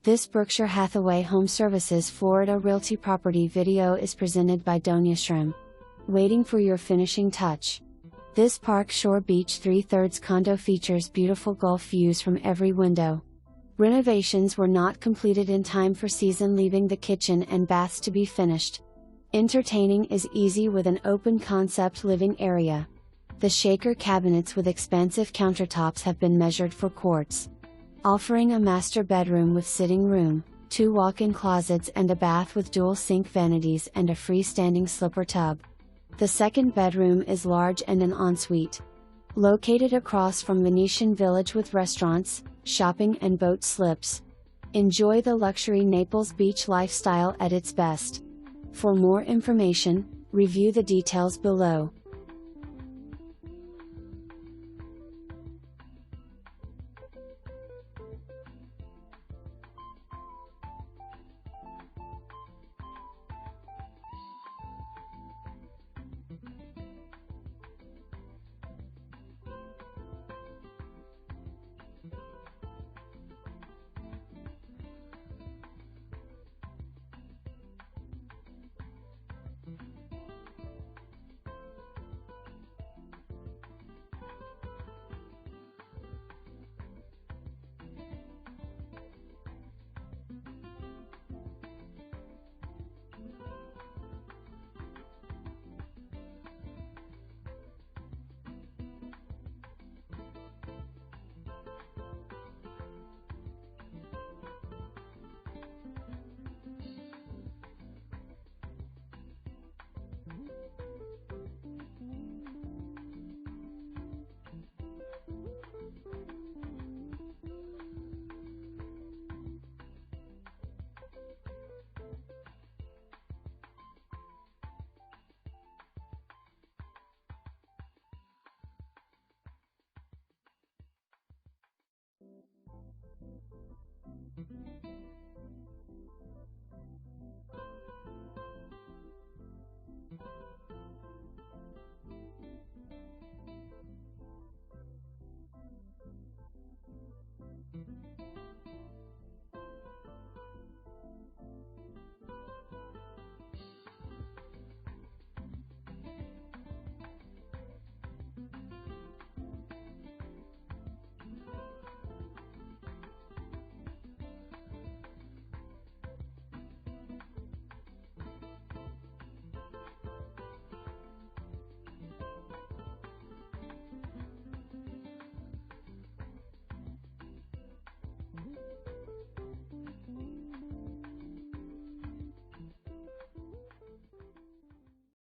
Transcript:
This Berkshire Hathaway HomeServices Florida Realty property video is presented by Donya Shrim. Waiting for your finishing touch. This Park Shore Beach 3/3 condo features beautiful Gulf views from every window. Renovations were not completed in time for season, leaving the kitchen and baths to be finished. Entertaining is easy with an open concept living area. The shaker cabinets with expansive countertops have been measured for quartz. Offering a master bedroom with sitting room, 2 walk-in closets and a bath with dual sink vanities and a freestanding slipper tub. The second bedroom is large and an ensuite. Located across from Venetian Village with restaurants, shopping and boat slips. Enjoy the luxury Naples beach lifestyle at its best. For more information, review the details below.